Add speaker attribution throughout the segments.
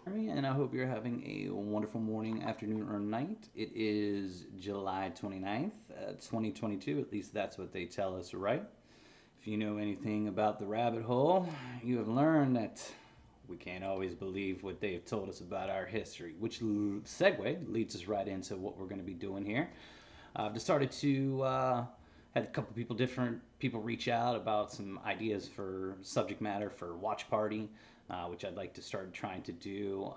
Speaker 1: And I hope you're having a wonderful morning, afternoon, or night. It is July 29th, 2022. At least that's what they tell us, right? If you know anything about the rabbit hole, you have learned that we can't always believe what they've told us about our history, which segue leads us right into what we're going to be doing here. I've just started to had a couple people, different people, reach out about some ideas for subject matter for watch party, which I'd like to start trying to do.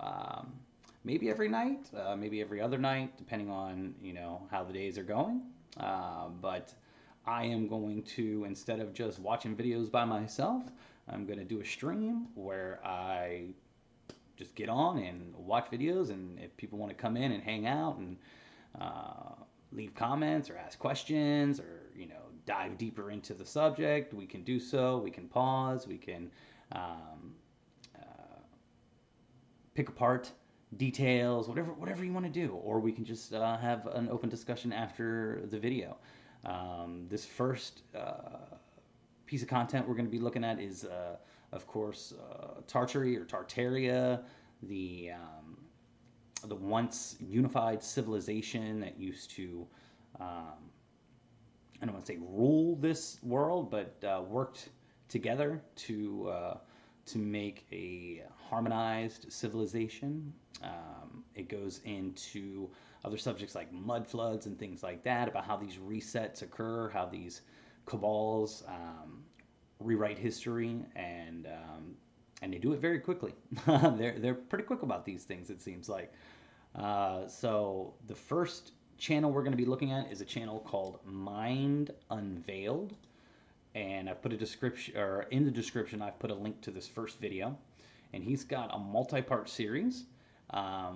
Speaker 1: Maybe every night, maybe every other night, depending on how the days are going. But I am going to, instead of just watching videos by myself, I'm going to do a stream where I just get on and watch videos, and if people want to come in and hang out and uh, leave comments or ask questions or dive deeper into the subject, we can do so. We can pause. We can um, uh, pick apart details, whatever you want to do, or we can just have an open discussion after the video. This first piece of content we're going to be looking at is, of course, Tartary or Tartaria, the the once unified civilization that used to, um, I don't want to say rule this world, but worked together to make a harmonized civilization. It goes into other subjects like mudfloods and things like that, about how these resets occur, how these cabals rewrite history, and they do it very quickly. They're pretty quick about these things. It seems like. So the first channel we're going to be looking at is a channel called Mind Unveiled, and I put a description, or in the description, I've put a link to this first video, and he's got a multi-part series,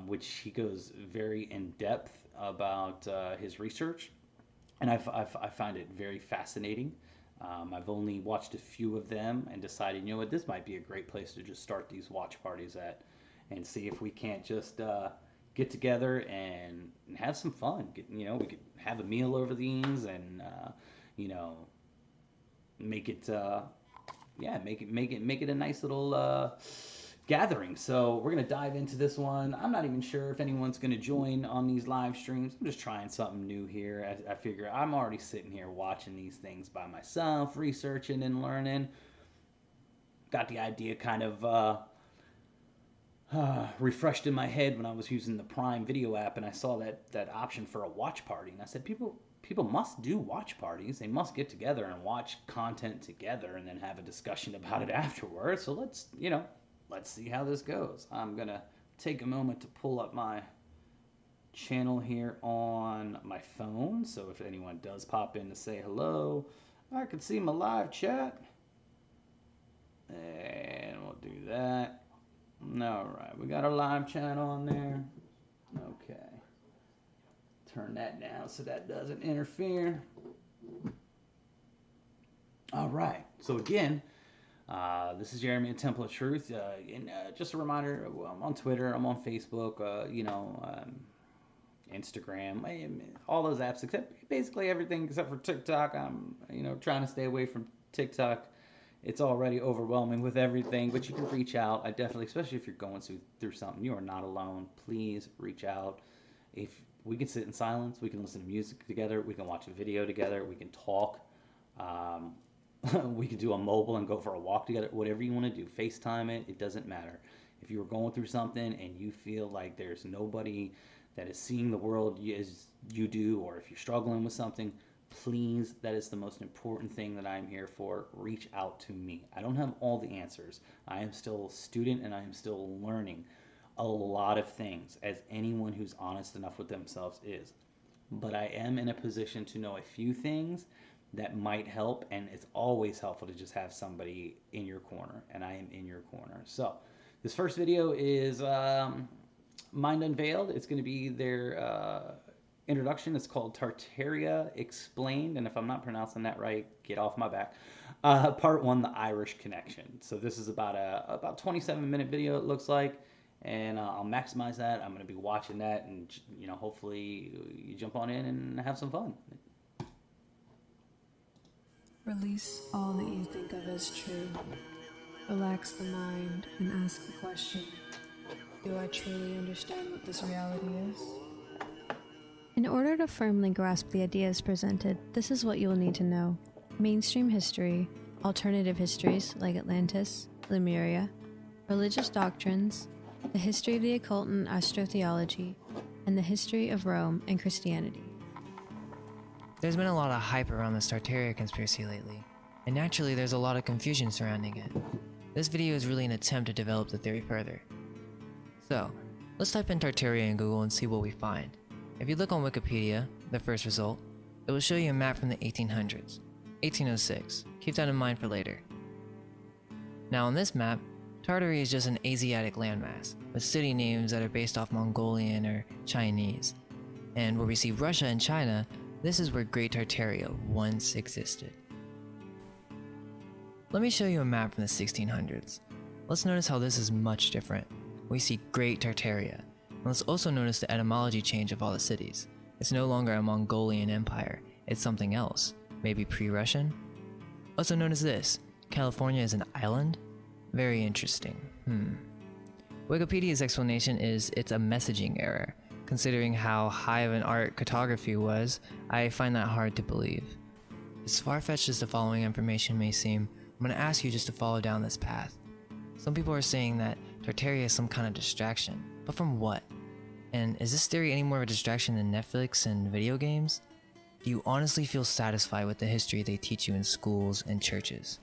Speaker 1: which he goes very in depth about his research, and I find it very fascinating. I've only watched a few of them and decided, what, this might be a great place to just start these watch parties at, and see if we can't just get together and have some fun. We could have a meal over these, and you know, make it make it a nice little gathering. So we're gonna dive into this one. I'm not even sure if anyone's gonna join on these live streams. I'm just trying something new here. I figure I'm already sitting here watching these things by myself, researching and learning. Got the idea kind of refreshed in my head when I was using the Prime Video app, and I saw that option for a watch party, and I said, people must do watch parties. They must get together and watch content together, and then have a discussion about it afterwards. So let's see how this goes. I'm gonna take a moment to pull up my channel here on my phone, so if anyone does pop in to say hello, I can see my live chat, and we'll do that. All right, we got our live chat on there. Okay, turn that down so that doesn't interfere. All right, so again, this is Jeremy at Temple of Truth. And just a reminder, I'm on Twitter, I'm on Facebook, Instagram, all those apps, except basically everything except for TikTok. I'm trying to stay away from TikTok. It's already overwhelming with everything, but you can reach out. I definitely, especially if you're going through something, you are not alone. Please reach out. If we can sit in silence, we can listen to music together, we can watch a video together, we can talk. Um, we can do a mobile and go for a walk together. Whatever you want to do, FaceTime it. It doesn't matter. If you're going through something and you feel like there's nobody that is seeing the world as you do, or if you're struggling with something, please, that is the most important thing that I'm here for. Reach out to me. I don't have all the answers. I am still a student, and I am still learning a lot of things, as anyone who's honest enough with themselves is. But I am in a position to know a few things that might help, and it's always helpful to just have somebody in your corner, and I am in your corner. So this first video is Mind Unveiled. It's going to be their introduction. It's called Tartaria Explained, and if I'm not pronouncing that right, get off my back. Part one, the Irish connection. So this is about 27-minute video, it looks like, and I'll maximize that. I'm going to be watching that, and hopefully you jump on in and have some fun.
Speaker 2: Release all that you think of as true. Relax the mind and ask the question, Do I truly understand what this reality is?
Speaker 3: In order to firmly grasp the ideas presented, this is what you will need to know. Mainstream history, alternative histories like Atlantis, Lemuria, religious doctrines, the history of the occult and astrotheology, and the history of Rome and Christianity.
Speaker 4: There's been a lot of hype around this Tartaria conspiracy lately, and naturally there's a lot of confusion surrounding it. This video is really an attempt to develop the theory further. So, let's type in Tartaria in Google and see what we find. If you look on Wikipedia, the first result, it will show you a map from the 1800s, 1806. Keep that in mind for later. Now on this map, Tartary is just an Asiatic landmass, with city names that are based off Mongolian or Chinese. And where we see Russia and China, this is where Great Tartaria once existed. Let me show you a map from the 1600s. Let's notice how this is much different. We see Great Tartaria. And let's also notice the etymology change of all the cities. It's no longer a Mongolian empire, it's something else, maybe pre-Russian? Also notice this, California is an island? Very interesting. Wikipedia's explanation is it's a messaging error. Considering how high of an art cartography was, I find that hard to believe. As far-fetched as the following information may seem, I'm going to ask you just to follow down this path. Some people are saying that Tartaria is some kind of distraction, but from what? And is this theory any more of a distraction than Netflix and video games? Do you honestly feel satisfied with the history they teach you in schools and churches?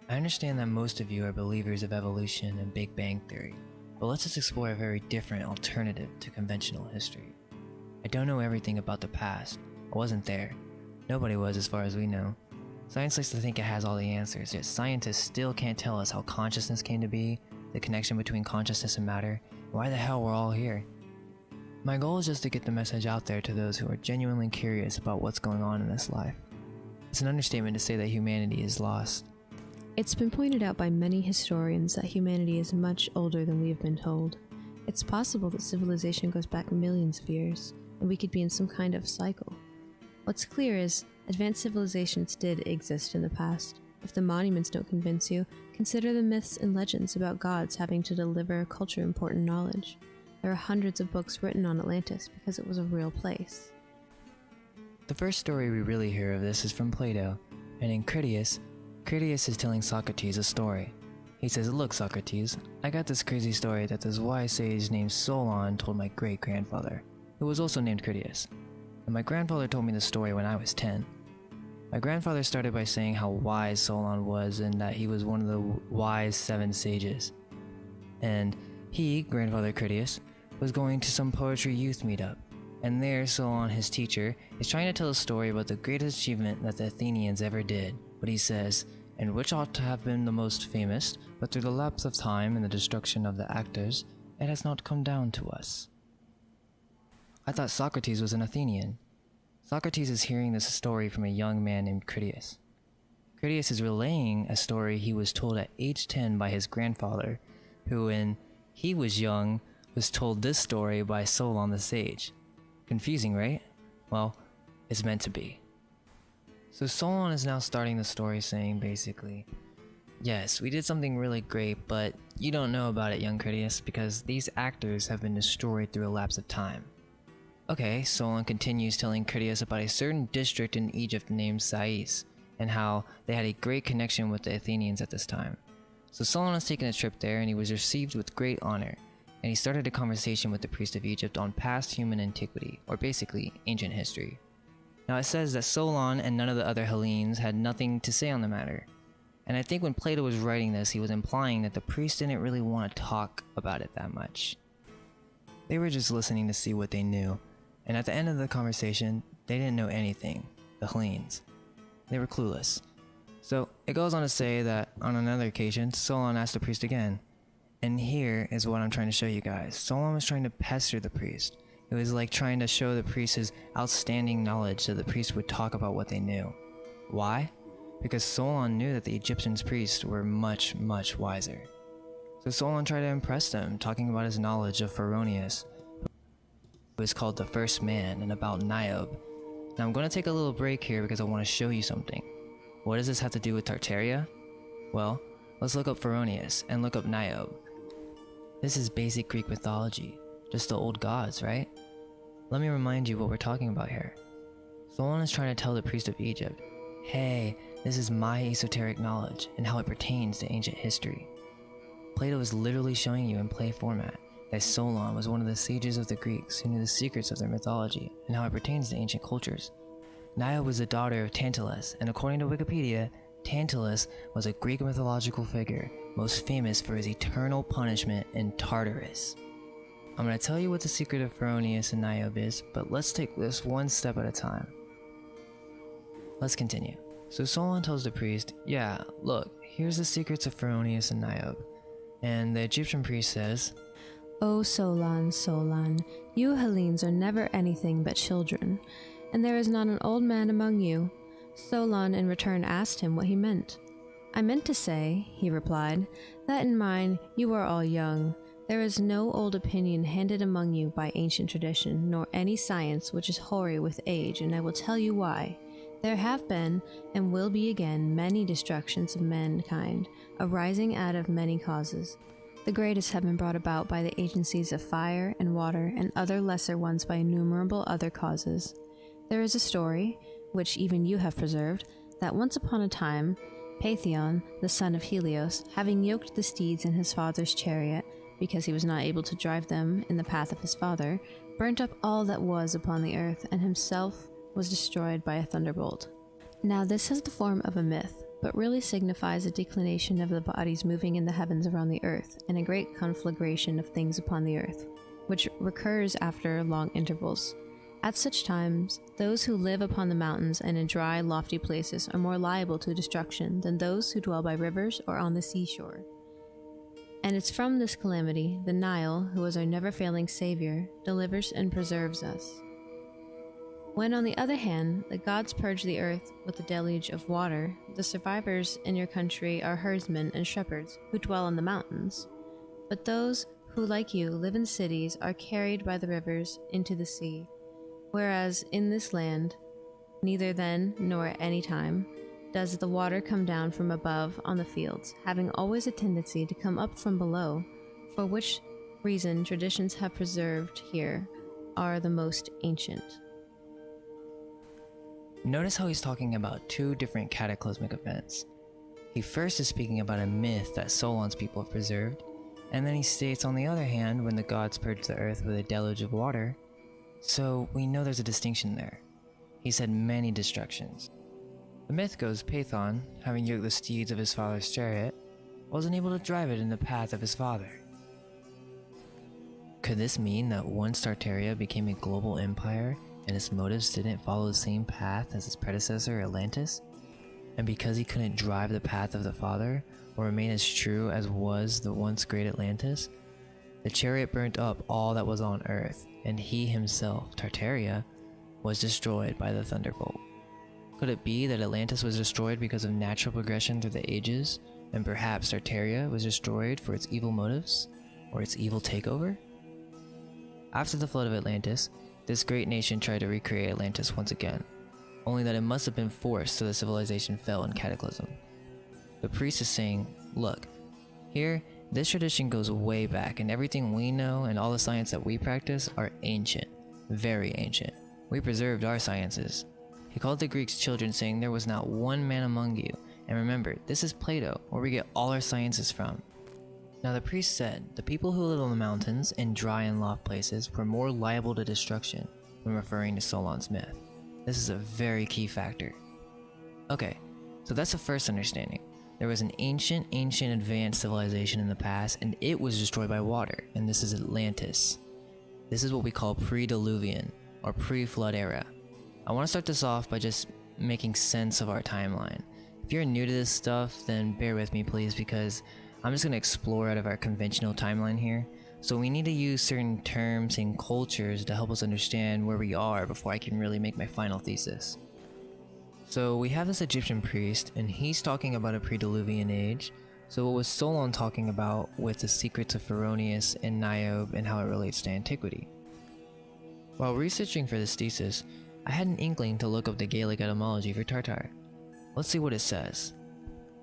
Speaker 4: I understand that most of you are believers of evolution and Big Bang Theory, but let's just explore a very different alternative to conventional history. I don't know everything about the past. I wasn't there. Nobody was as far as we know. Science likes to think it has all the answers, yet scientists still can't tell us how consciousness came to be, the connection between consciousness and matter, and why the hell we're all here. My goal is just to get the message out there to those who are genuinely curious about what's going on in this life. It's an understatement to say that humanity is lost.
Speaker 3: It's been pointed out by many historians that humanity is much older than we have been told. It's possible that civilization goes back millions of years, and we could be in some kind of cycle. What's clear is, advanced civilizations did exist in the past. If the monuments don't convince you, consider the myths and legends about gods having to deliver culture-important knowledge. There are hundreds of books written on Atlantis because it was a real place.
Speaker 4: The first story we really hear of this is from Plato, and in Critias is telling Socrates a story. He says, "Look, Socrates, I got this crazy story that this wise sage named Solon told my great-grandfather, who was also named Critias. And my grandfather told me the story when I was 10. My grandfather started by saying how wise Solon was and that he was one of the wise 7 sages. And he, Grandfather Critias, was going to some poetry youth meetup. And there Solon, his teacher, is trying to tell a story about the greatest achievement that the Athenians ever did. But he says, and which ought to have been the most famous, but through the lapse of time and the destruction of the actors, it has not come down to us." I thought Socrates was an Athenian. Socrates is hearing this story from a young man named Critias. Critias is relaying a story he was told at age 10 by his grandfather, who when he was young was told this story by Solon the sage. Confusing, right? Well, it's meant to be. So Solon is now starting the story saying basically, yes, we did something really great, but you don't know about it, young Critias, because these actors have been destroyed through a lapse of time. Okay, Solon continues telling Critias about a certain district in Egypt named Sais, and how they had a great connection with the Athenians at this time. So Solon was taking a trip there and he was received with great honor, and he started a conversation with the priest of Egypt on past human antiquity, or basically ancient history. Now it says that Solon and none of the other Hellenes had nothing to say on the matter, and I think when Plato was writing this he was implying that the priest didn't really want to talk about it that much. They were just listening to see what they knew, and at the end of the conversation they didn't know anything, the Hellenes. They were clueless. So it goes on to say that on another occasion Solon asked the priest again, and here is what I'm trying to show you guys. Solon was trying to pester the priest. It was like trying to show the priest his outstanding knowledge so the priest would talk about what they knew. Why? Because Solon knew that the Egyptians' priests were much, much wiser. So Solon tried to impress them, talking about his knowledge of Pharaonius, who is called the first man, and about Niobe. Now I'm going to take a little break here because I want to show you something. What does this have to do with Tartaria? Well, let's look up Pharaonius and look up Niobe. This is basic Greek mythology, just the old gods, right? Let me remind you what we're talking about here. Solon is trying to tell the priest of Egypt, hey, this is my esoteric knowledge and how it pertains to ancient history. Plato is literally showing you in play format that Solon was one of the sages of the Greeks who knew the secrets of their mythology and how it pertains to ancient cultures. Niobe was the daughter of Tantalus, and according to Wikipedia, Tantalus was a Greek mythological figure most famous for his eternal punishment in Tartarus. I'm going to tell you what the secret of Pheronius and Niobe is, but let's take this one step at a time. Let's continue. So Solon tells the priest, yeah, look, here's the secrets of Pheronius and Niobe. And the Egyptian priest says,
Speaker 3: O Solon, Solon, you Hellenes are never anything but children, and there is not an old man among you. Solon in return asked him what he meant. I meant to say, he replied, that in mine you are all young. There is no old opinion handed among you by ancient tradition, nor any science which is hoary with age, and I will tell you why. There have been, and will be again, many destructions of mankind, arising out of many causes. The greatest have been brought about by the agencies of fire and water, and other lesser ones by innumerable other causes. There is a story, which even you have preserved, that once upon a time, Paetheon, the son of Helios, having yoked the steeds in his father's chariot, because he was not able to drive them in the path of his father, burnt up all that was upon the earth, and himself was destroyed by a thunderbolt. Now this has the form of a myth, but really signifies a declination of the bodies moving in the heavens around the earth, and a great conflagration of things upon the earth, which recurs after long intervals. At such times, those who live upon the mountains and in dry, lofty places are more liable to destruction than those who dwell by rivers or on the seashore. And it's from this calamity the Nile, who is our never-failing savior, delivers and preserves us. When, on the other hand, the gods purge the earth with a deluge of water, the survivors in your country are herdsmen and shepherds who dwell on the mountains. But those who, like you, live in cities are carried by the rivers into the sea. Whereas in this land, neither then nor at any time does the water come down from above on the fields, having always a tendency to come up from below, for which reason traditions have preserved here are the most ancient.
Speaker 4: Notice how he's talking about two different cataclysmic events. He first is speaking about a myth that Solon's people have preserved, and then he states on the other hand when the gods purged the earth with a deluge of water. So we know there's a distinction there. He said many destructions. The myth goes Paetheon, having yoked the steeds of his father's chariot, wasn't able to drive it in the path of his father. Could this mean that once Tartaria became a global empire and its motives didn't follow the same path as its predecessor Atlantis? And because he couldn't drive the path of the father, or remain as true as was the once great Atlantis, the chariot burnt up all that was on earth, and he himself, Tartaria, was destroyed by the thunderbolt. Could it be that Atlantis was destroyed because of natural progression through the ages, and perhaps Tartaria was destroyed for its evil motives, or its evil takeover? After the flood of Atlantis, this great nation tried to recreate Atlantis once again, only that it must have been forced so the civilization fell in cataclysm. The priest is saying, look, here, this tradition goes way back, and everything we know and all the science that we practice are ancient, very ancient. We preserved our sciences. He called the Greeks children, saying there was not one man among you, and remember, this is Plato, where we get all our sciences from. Now the priest said, the people who live on the mountains and dry and loft places were more liable to destruction when referring to Solon's myth. This is a very key factor. Okay, so that's the first understanding. There was an ancient advanced civilization in the past, and it was destroyed by water, and this is Atlantis. This is what we call pre-Diluvian, or pre-flood era. I want to start this off by just making sense of our timeline. If you're new to this stuff, then bear with me please, because I'm just going to explore out of our conventional timeline here. So we need to use certain terms and cultures to help us understand where we are before I can really make my final thesis. So we have this Egyptian priest, and he's talking about a pre-Diluvian age. So what was Solon talking about with the secrets of Pheronius and Niobe and how it relates to antiquity? While researching for this thesis, I had an inkling to look up the Gaelic etymology for Tartar. Let's see what it says.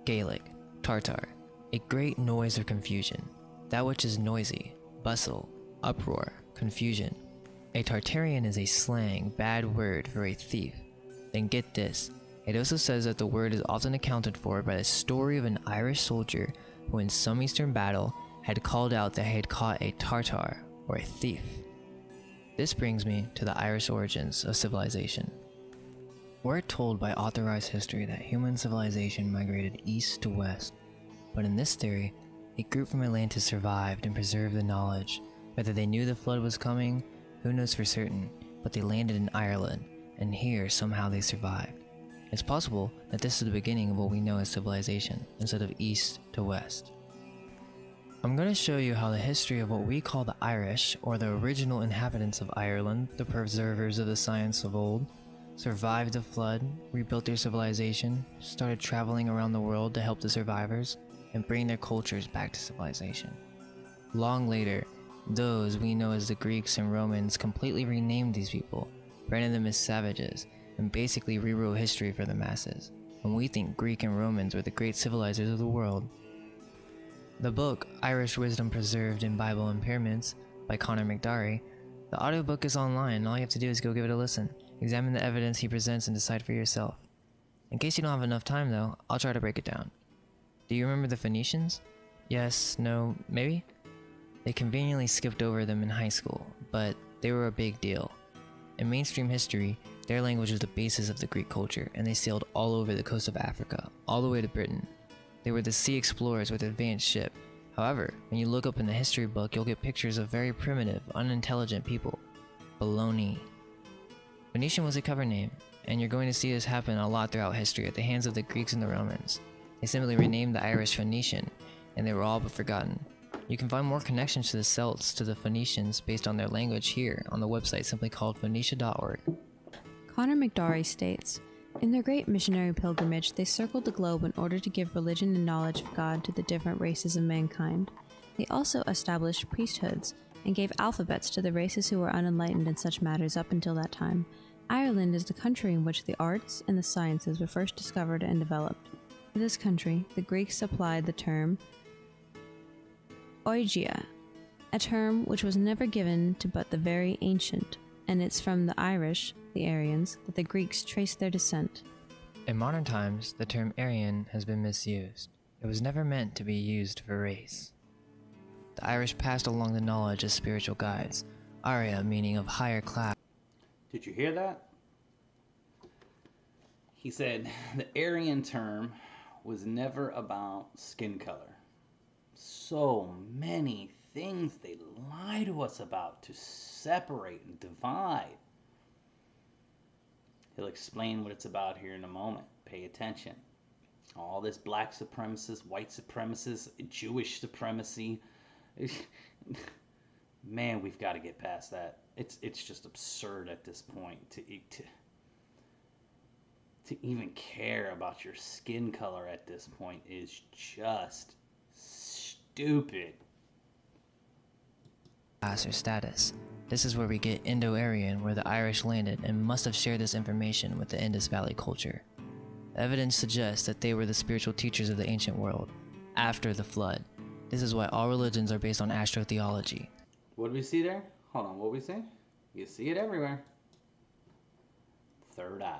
Speaker 4: Gaelic, Tartar, a great noise or confusion. that which is noisy, bustle, uproar, confusion. A Tartarian is a slang, bad word for a thief. Then get this, it also says that the word is often accounted for by the story of an Irish soldier who in some eastern battle had called out that he had caught a Tartar, or a thief. This brings me to the Irish origins of civilization. We're told by authorized history that human civilization migrated east to west, but in this theory, a group from Atlantis survived and preserved the knowledge. Whether they knew the flood was coming, who knows for certain, but they landed in Ireland, and here somehow they survived. It's possible that this is the beginning of what we know as civilization, instead of east to west. I'm going to show you how the history of what we call the Irish, or the original inhabitants of Ireland, the preservers of the science of old, survived the flood, rebuilt their civilization, started traveling around the world to help the survivors, and bring their cultures back to civilization. Long later, those we know as the Greeks and Romans completely renamed these people, branded them as savages, and basically rewrote history for the masses, and we think Greek and Romans were the great civilizers of the world. The book, Irish Wisdom Preserved in Bible and Pyramids, by Conor McDarry, the audiobook is online and all you have to do is go give it a listen, examine the evidence he presents and decide for yourself. In case you don't have enough time though, I'll try to break it down. Do you remember the Phoenicians? Yes, no, maybe? They conveniently skipped over them in high school, but they were a big deal. In mainstream history, their language was the basis of the Greek culture, and they sailed all over the coast of Africa, all the way to Britain. They were the sea explorers with advanced ship. However, when you look up in the history book, you'll get pictures of very primitive, unintelligent people. Baloney. Phoenician was a cover name, and you're going to see this happen a lot throughout history at the hands of the Greeks and the Romans. They simply renamed the Irish Phoenician, and they were all but forgotten. You can find more connections to the Celts to the Phoenicians based on their language here on the website simply called phoenicia.org.
Speaker 3: Conor McDarry states, in their great missionary pilgrimage, they circled the globe in order to give religion and knowledge of God to the different races of mankind. They also established priesthoods and gave alphabets to the races who were unenlightened in such matters up until that time. Ireland is the country in which the arts and the sciences were first discovered and developed. For this country, the Greeks applied the term oigia, a term which was never given to but the very ancient, and it's from the Irish, the Aryans, that the Greeks traced their descent.
Speaker 4: In modern times, the term Aryan has been misused. It was never meant to be used for race. The Irish passed along the knowledge as spiritual guides, Arya meaning of higher class.
Speaker 1: Did you hear that? He said the Aryan term was never about skin color. So many things they lie to us about to separate and divide. He'll explain what it's about here in a moment. Pay attention. All this black supremacist, white supremacist, Jewish supremacy. Man, we've got to get past that. It's just absurd at this point to even care about your skin color at this point is just stupid.
Speaker 4: Class or status. This is where we get Indo-Aryan, where the Irish landed and must have shared this information with the Indus Valley culture. The evidence suggests that they were the spiritual teachers of the ancient world, after the flood. This is why all religions are based on astrotheology.
Speaker 1: What do we see there? Hold on, what do we see? You see it everywhere. Third eye.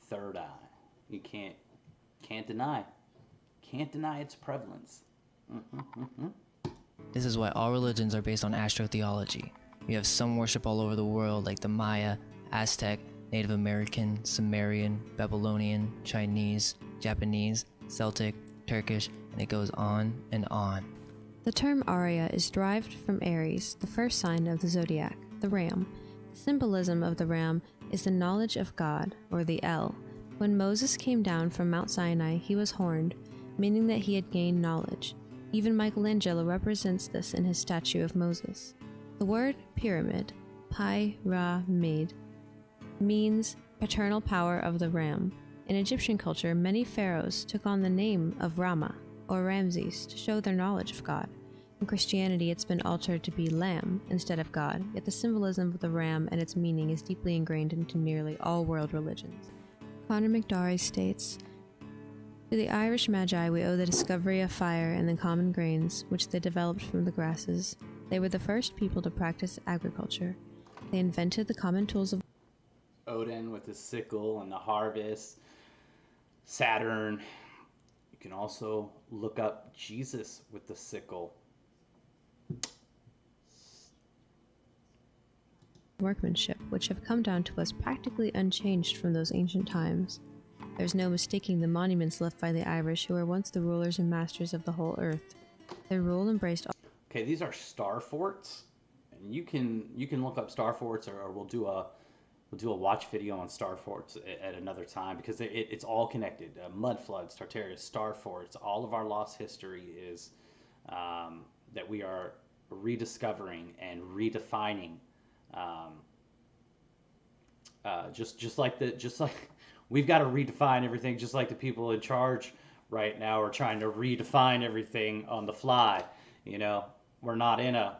Speaker 1: Third eye. You can't deny. Can't deny its prevalence.
Speaker 4: This is why all religions are based on astrotheology. We have sun worship all over the world like the Maya, Aztec, Native American, Sumerian, Babylonian, Chinese, Japanese, Celtic, Turkish, and it goes on and on.
Speaker 3: The term Arya is derived from Aries, the first sign of the zodiac, the ram. The symbolism of the ram is the knowledge of God, or the El. When Moses came down from Mount Sinai, he was horned, meaning that he had gained knowledge. Even Michelangelo represents this in his statue of Moses. The word pyramid, pyramid, means paternal power of the ram. In Egyptian culture, many pharaohs took on the name of Rama, or Ramses, to show their knowledge of God. In Christianity, it's been altered to be lamb instead of God, yet the symbolism of the ram and its meaning is deeply ingrained into nearly all world religions. Conor McDarry states, To the Irish Magi we owe the discovery of fire and the common grains, which they developed from the grasses. They were the first people to practice agriculture. They invented the common tools of
Speaker 1: Odin with his sickle and the harvest, Saturn. You can also look up Jesus with the sickle.
Speaker 3: workmanship, which have come down to us practically unchanged from those ancient times. There's no mistaking the monuments left by the Irish, who were once the rulers and masters of the whole earth. Their rule embraced all.
Speaker 1: Okay, these are star forts, and you can look up star forts, or we'll do a watch video on star forts at another time, because it's all connected. Mudfloods, Tartaria, star forts, all of our lost history is that we are rediscovering and redefining. Just like we've got to redefine everything, just like the people in charge right now are trying to redefine everything on the fly. We're not in a,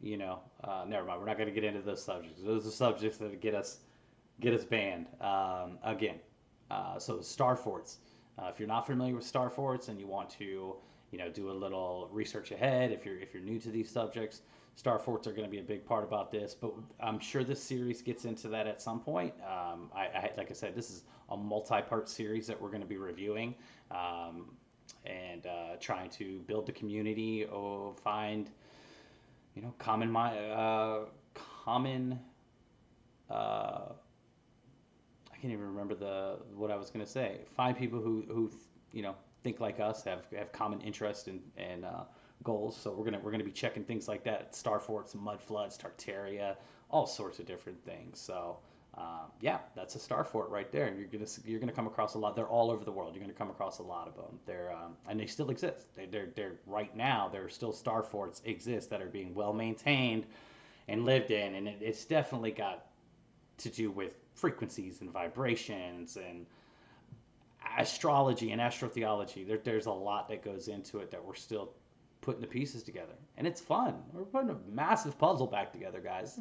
Speaker 1: never mind. We're not going to get into those subjects. Those are subjects that get us banned. Again, so star forts. If you're not familiar with star forts and you want to, do a little research ahead, if you're new to these subjects, star forts are going to be a big part about this. But I'm sure this series gets into that at some point. Like I said, this is a multi-part series that we're going to be reviewing. And trying to build the community, find, common, I can't even remember what I was going to say. Find people who think like us, have common interest and goals. So we're gonna be checking things like that: star forts, mudfloods, Tartaria, all sorts of different things. So. Yeah, that's a star fort right there. You're gonna come across a lot. They're all over the world. You're gonna come across a lot of them. And they still exist. They're right now. There are still star forts exist that are being well maintained and lived in. And it's definitely got to do with frequencies and vibrations and astrology and astrotheology. There's a lot that goes into it that we're still putting the pieces together, and it's fun. We're putting a massive puzzle back together, guys.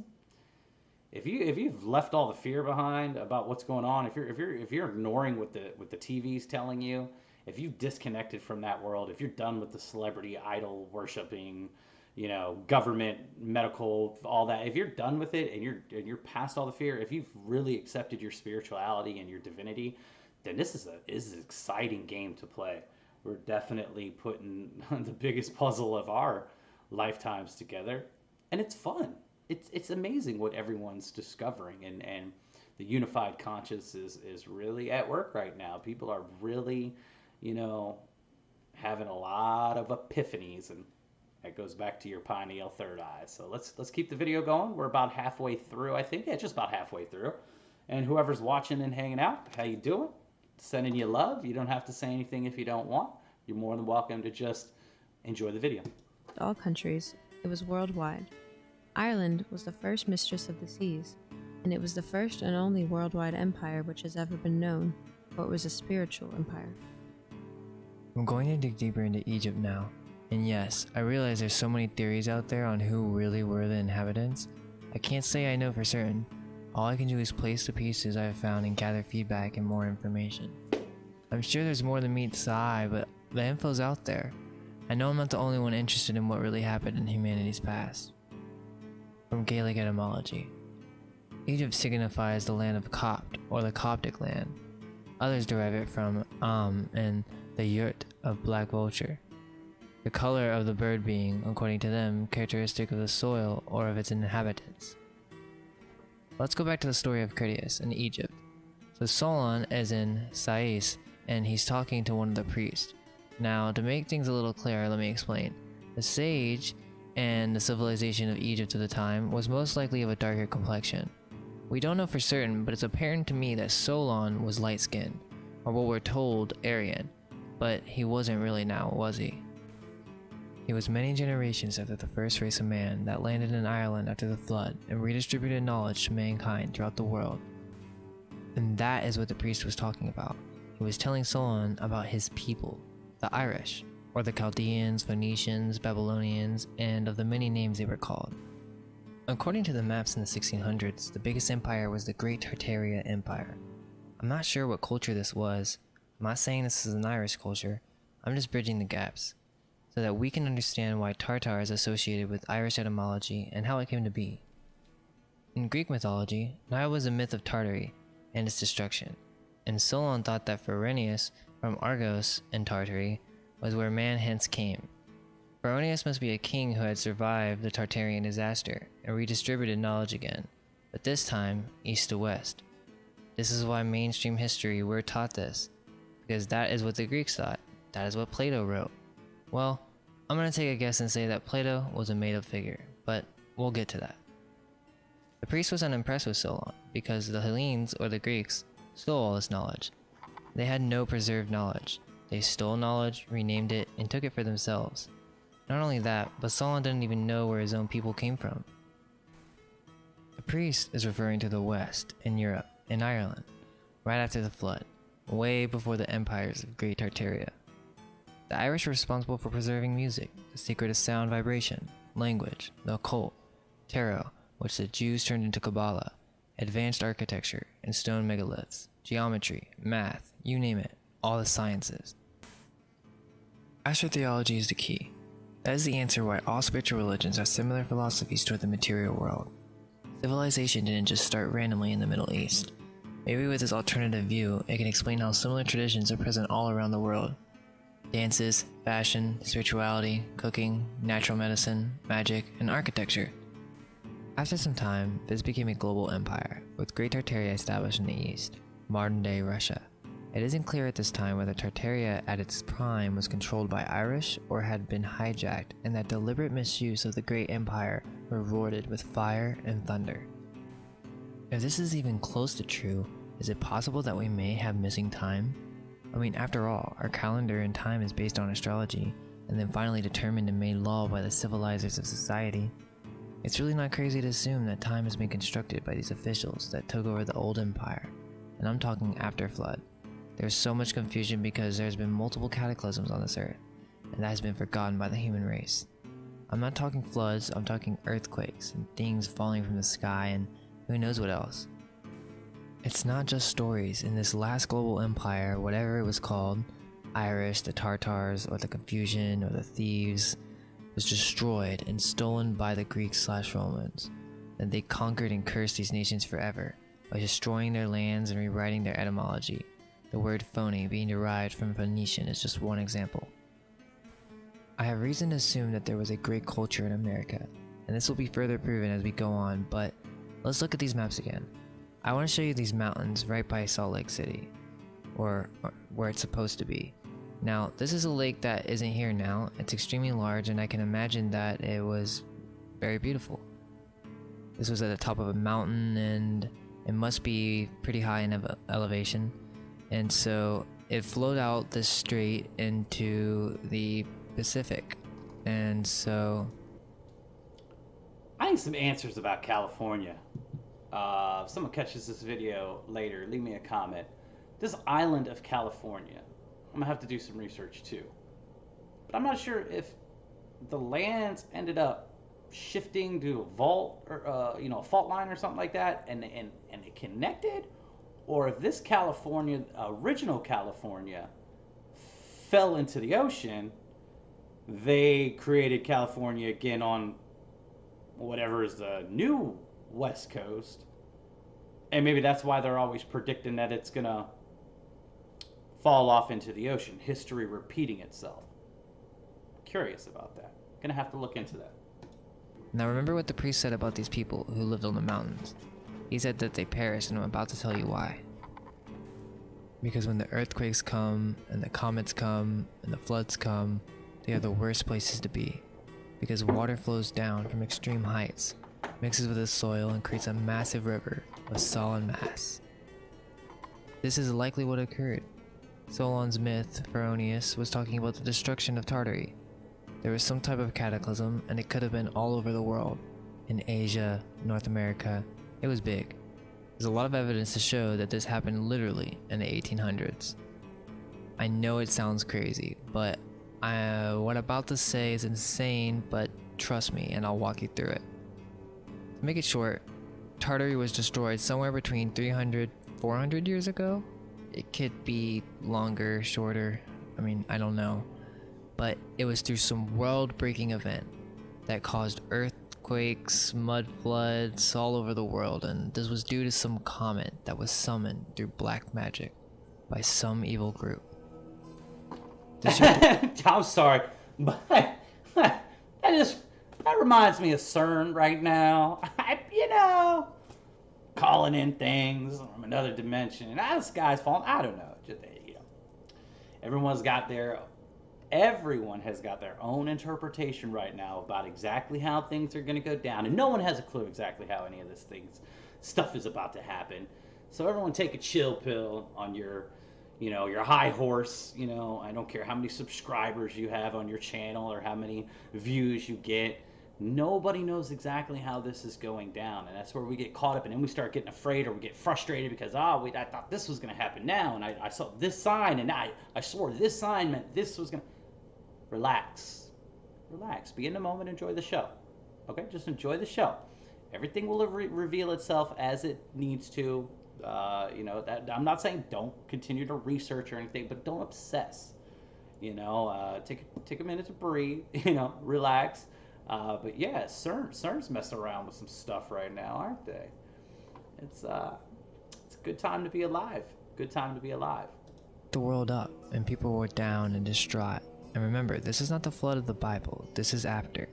Speaker 1: If you've left all the fear behind about what's going on, if you're ignoring what the TV's telling you, if you've disconnected from that world, if you're done with the celebrity idol worshiping, government, medical, all that, if you're done with it and you're past all the fear, if you've really accepted your spirituality and your divinity, then this is an exciting game to play. We're definitely putting the biggest puzzle of our lifetimes together, and it's fun. It's amazing what everyone's discovering, and the unified consciousness is really at work right now. People are really, having a lot of epiphanies, and that goes back to your pineal third eye. So let's keep the video going. We're about halfway through, I think. Yeah, just about halfway through. And whoever's watching and hanging out, how you doing? Sending you love. You don't have to say anything if you don't want. You're more than welcome to just enjoy the video.
Speaker 3: All countries. It was worldwide. Ireland was the first mistress of the seas, and it was the first and only worldwide empire which has ever been known, for it was a spiritual empire.
Speaker 4: I'm going to dig deeper into Egypt now, and yes, I realize there's so many theories out there on who really were the inhabitants. I can't say I know for certain. All I can do is place the pieces I've found and gather feedback and more information. I'm sure there's more than meets the eye, but the info's out there. I know I'm not the only one interested in what really happened in humanity's past. From Gaelic etymology, Egypt signifies the land of Copt, or the Coptic land. Others derive it from and the yurt of black vulture, the color of the bird being, according to them, characteristic of the soil or of its inhabitants. Let's go back to the story of Critias in Egypt. So Solon is in Sais, and he's talking to one of the priests. Now, to make things a little clearer, let me explain. The sage and the civilization of Egypt of the time was most likely of a darker complexion. We don't know for certain, but it's apparent to me that Solon was light-skinned, or what we're told, Aryan, but he wasn't really now, was he? He was many generations after the first race of man that landed in Ireland after the flood and redistributed knowledge to mankind throughout the world. And that is what the priest was talking about. He was telling Solon about his people, the Irish, or the Chaldeans, Phoenicians, Babylonians, and of the many names they were called. According to the maps in the 1600s, the biggest empire was the Great Tartaria Empire. I'm not sure what culture this was, I'm not saying this is an Irish culture, I'm just bridging the gaps, so that we can understand why Tartar is associated with Irish etymology and how it came to be. In Greek mythology, Nile was a myth of Tartary and its destruction, and Solon thought that Pharonius from Argos and Tartary was where man hence came. Pharonius must be a king who had survived the Tartarian disaster and redistributed knowledge again, but this time east to west. This is why mainstream history we're taught this, because that is what the Greeks thought, that is what Plato wrote. Well, I'm gonna take a guess and say that Plato was a made-up figure, but we'll get to that. The priest was unimpressed with Solon, because the Hellenes, or the Greeks, stole all this knowledge. They had no preserved knowledge. They stole knowledge, renamed it, and took it for themselves. Not only that, but Solon didn't even know where his own people came from. The priest is referring to the West, in Europe, in Ireland, right after the flood, way before the empires of Great Tartaria. The Irish were responsible for preserving music, the secret of sound vibration, language, the occult, tarot, which the Jews turned into Kabbalah, advanced architecture, and stone megaliths, geometry, math, you name it, all the sciences. Astrotheology is the key. That is the answer why all spiritual religions have similar philosophies toward the material world. Civilization didn't just start randomly in the Middle East. Maybe with this alternative view, it can explain how similar traditions are present all around the world. Dances, fashion, spirituality, cooking, natural medicine, magic, and architecture. After some time, this became a global empire, with Great Tartaria established in the east, modern-day Russia. It isn't clear at this time whether Tartaria at its prime was controlled by Irish or had been hijacked, and that deliberate misuse of the great empire were rewarded with fire and thunder. If this is even close to true, is it possible that we may have missing time? I mean, after all, our calendar and time is based on astrology, and then finally determined and made law by the civilizers of society. It's really not crazy to assume that time has been constructed by these officials that took over the old empire, and I'm talking after flood. There's so much confusion because there's been multiple cataclysms on this earth, and that has been forgotten by the human race. I'm not talking floods, I'm talking earthquakes and things falling from the sky and who knows what else. It's not just stories. In this last global empire, whatever it was called, Irish, the Tartars, or the confusion, or the thieves, was destroyed and stolen by the Greeks/Romans. Then they conquered and cursed these nations forever by destroying their lands and rewriting their etymology. The word phony being derived from Phoenician is just one example. I have reason to assume that there was a great culture in America, and this will be further proven as we go on, but let's look at these maps again. I want to show you these mountains right by Salt Lake City, or where it's supposed to be. Now, this is a lake that isn't here now. It's extremely large, and I can imagine that it was very beautiful. This was at the top of a mountain, and it must be pretty high in elevation. And so it flowed out this strait into the Pacific. And so
Speaker 1: I need some answers about California. If someone catches this video later, leave me a comment. This island of California, I'm gonna have to do some research too. But I'm not sure if the lands ended up shifting to a vault or a fault line or something like that, and it connected, or if this California, original California, fell into the ocean. They created California again on whatever is the new West Coast, and maybe that's why they're always predicting that it's gonna fall off into the ocean. History repeating itself. Curious about that. Gonna have to look into that.
Speaker 4: now remember what the priest said about these people who lived on the mountains. He said that they perished, and I'm about to tell you why. Because when the earthquakes come, and the comets come, and the floods come, they are the worst places to be. Because water flows down from extreme heights, mixes with the soil, and creates a massive river of solid mass. This is likely what occurred. Solon's myth, Pharonius, was talking about the destruction of Tartary. There was some type of cataclysm, and it could have been all over the world. In Asia, North America, it was big. There's a lot of evidence to show that this happened literally in the 1800s. I know it sounds crazy, but what I'm about to say is insane, but trust me and I'll walk you through it. To make it short, Tartary was destroyed somewhere between 300-400 years ago, It could be longer, shorter. I mean, I don't know. But it was through some world-breaking event that caused earthquakes, mud floods all over the world, and this was due to some comet that was summoned through black magic by some evil group.
Speaker 1: I'm sorry, but that reminds me of CERN right now. Calling in things from another dimension. The sky's falling. I don't know. Everyone has got their own interpretation right now about exactly how things are going to go down, and no one has a clue exactly how any of this stuff is about to happen. So everyone take a chill pill on your high horse. I don't care how many subscribers you have on your channel or how many views you get. Nobody knows exactly how this is going down, and that's where we get caught up, and then we start getting afraid or we get frustrated because I thought this was going to happen now, and I saw this sign, and I swore this sign meant this was going to... Relax. Be in the moment, enjoy the show. Okay, just enjoy the show. Everything will reveal itself as it needs to. I'm not saying don't continue to research or anything, but don't obsess. Take a minute to breathe. Relax. But yeah, CERN's messing around with some stuff right now, aren't they? It's a good time to be alive.
Speaker 4: The world up, and people were down and distraught. And remember, this is not the flood of the Bible. This is after.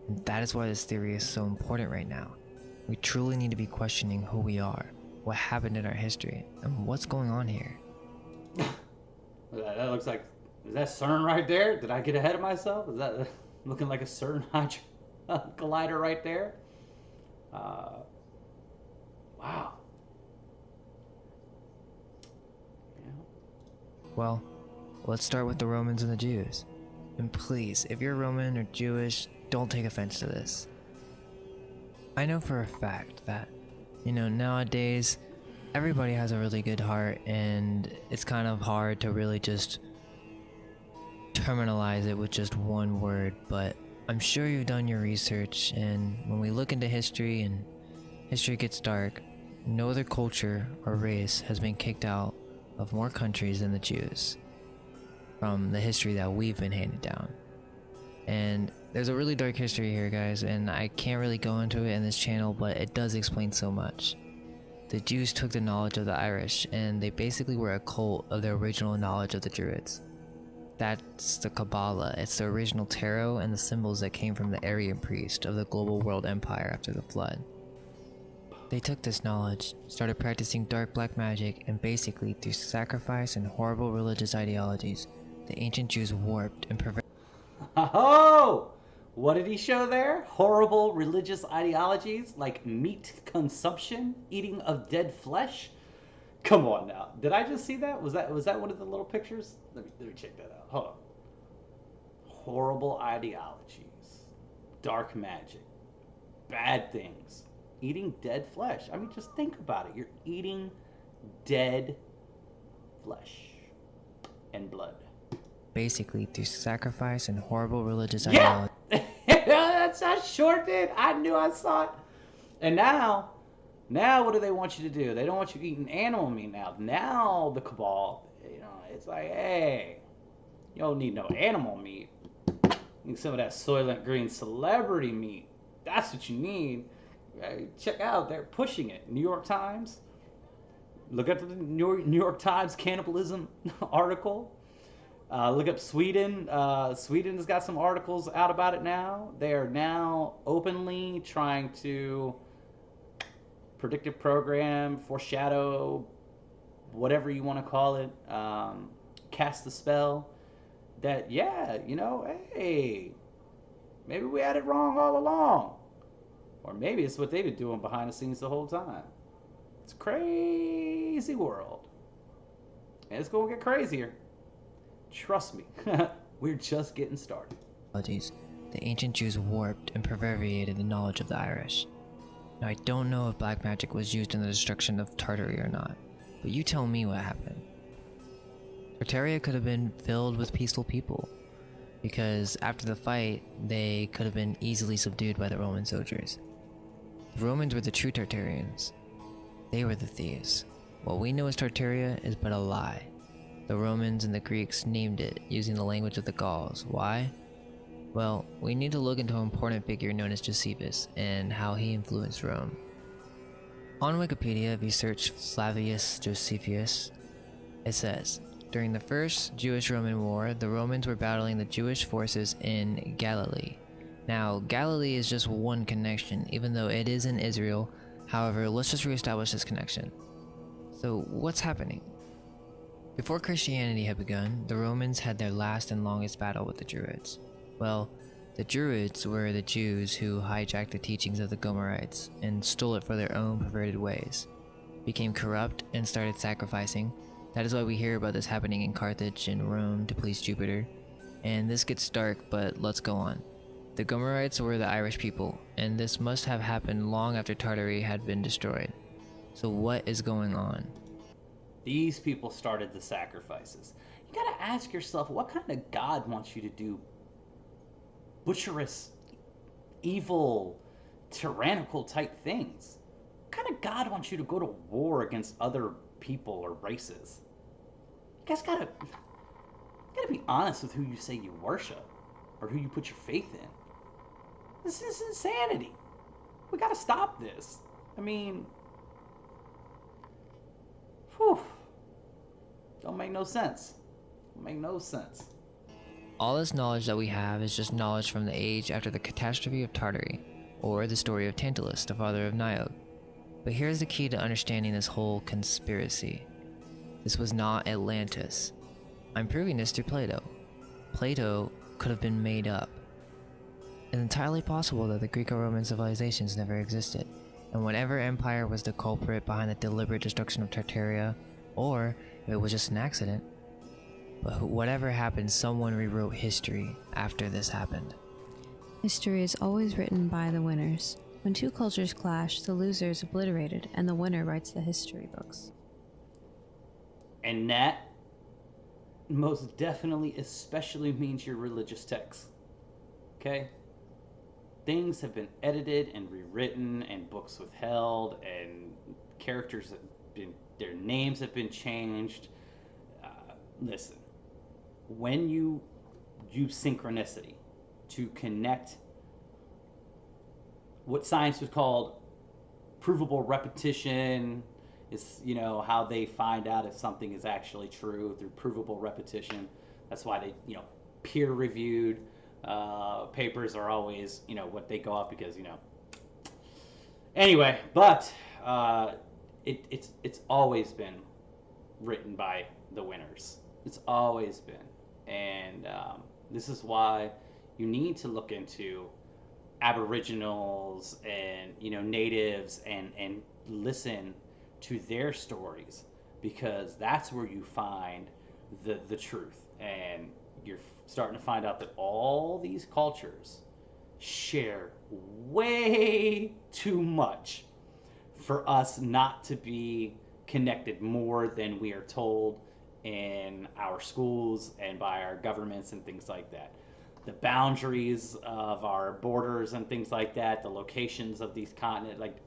Speaker 4: And that is why this theory is so important right now. We truly need to be questioning who we are, what happened in our history, and what's going on here.
Speaker 1: That looks like... Is that CERN right there? Did I get ahead of myself? Is that looking like a CERN collider right there? Wow. Yeah.
Speaker 4: Well, let's start with the Romans and the Jews. And please, if you're Roman or Jewish, don't take offense to this. I know for a fact that, nowadays, everybody has a really good heart, and it's kind of hard to really just terminalize it with just one word, but I'm sure you've done your research, and when we look into history and history gets dark, no other culture or race has been kicked out of more countries than the Jews from the history that we've been handed down. And there's a really dark history here, guys, and I can't really go into it in this channel, but it does explain so much. The Jews took the knowledge of the Irish, and they basically were a cult of the original knowledge of the Druids. That's the Kabbalah. It's the original tarot and the symbols that came from the Aryan priest of the global world empire after the flood. They took this knowledge, started practicing dark black magic, and basically through sacrifice and horrible religious ideologies, the ancient Jews warped and perverted.
Speaker 1: Oh! What did he show there? Horrible religious ideologies like meat consumption, eating of dead flesh? Come on now. Did I just see that? Was that one of the little pictures? Let me check that out. Hold on. Horrible ideologies. Dark magic. Bad things. Eating dead flesh. I mean, just think about it. You're eating dead flesh and blood.
Speaker 4: Basically through sacrifice and horrible religious ideology.
Speaker 1: That's how short it. I knew I saw it. And now what do they want you to do? They don't want you eating animal meat now. Now the cabal, it's like, hey, you don't need no animal meat. You need some of that Soylent Green celebrity meat. That's what you need. Check out, they're pushing it. New York Times. Look up the New York Times cannibalism article. Look up Sweden. Sweden has got some articles out about it now. They are now openly trying to predictive program, foreshadow, whatever you want to call it, cast the spell that, hey, maybe we had it wrong all along. Or maybe it's what they've been doing behind the scenes the whole time. It's a crazy world. And it's going to get crazier. Trust me, we're just getting started.
Speaker 4: The ancient Jews warped and perverted the knowledge of the Irish. Now, I don't know if black magic was used in the destruction of Tartaria or not, but you tell me what happened. Tartaria could have been filled with peaceful people, because after the fight, they could have been easily subdued by the Roman soldiers. The Romans were the true Tartarians. They were the thieves. What we know as Tartaria is but a lie. The Romans and the Greeks named it using the language of the Gauls. Why? Well, we need to look into an important figure known as Josephus and how he influenced Rome. On Wikipedia, if you search Flavius Josephus, it says, during the First Jewish-Roman War, the Romans were battling the Jewish forces in Galilee. Now, Galilee is just one connection, even though it is in Israel. However, let's just reestablish this connection. So, what's happening? Before Christianity had begun, the Romans had their last and longest battle with the Druids. Well, the Druids were the Jews who hijacked the teachings of the Gomerites and stole it for their own perverted ways, became corrupt, and started sacrificing. That is why we hear about this happening in Carthage and Rome to please Jupiter. And this gets dark, but let's go on. The Gomerites were the Irish people, and this must have happened long after Tartary had been destroyed. So what is going on?
Speaker 1: These people started the sacrifices. You gotta ask yourself, what kind of God wants you to do butcherous, evil, tyrannical type things? What kind of God wants you to go to war against other people or races? You guys gotta be honest with who you say you worship or who you put your faith in. This is insanity. We gotta stop this. I mean, whew. Don't make no sense. Make no sense.
Speaker 4: All this knowledge that we have is just knowledge from the age after the catastrophe of Tartary, or the story of Tantalus, the father of Niobe. But here's the key to understanding this whole conspiracy. This was not Atlantis. I'm proving this through Plato. Plato could have been made up. It's entirely possible that the Greco-Roman civilizations never existed, and whatever empire was the culprit behind the deliberate destruction of Tartaria, or if it was just an accident. But whatever happened, someone rewrote history after this happened.
Speaker 3: History is always written by the winners. When two cultures clash, the loser is obliterated, and the winner writes the history books.
Speaker 1: And that most definitely especially means your religious texts. Okay? Things have been edited and rewritten, and books withheld, and characters have been, their names have been changed. Listen, when you use synchronicity to connect what science was called provable repetition, is, you know, how they find out if something is actually true through provable repetition. That's why they, you know, peer-reviewed papers are always, you know, what they go up because, you know. Anyway, but it's always been written by the winners. It's always been, and this is why you need to look into Aboriginals and, you know, natives and listen to their stories, because that's where you find the truth, and you're starting to find out that all these cultures share way too much for us not to be connected more than we are told in our schools and by our governments and things like that. The boundaries of our borders and things like that, the locations of these continents, like,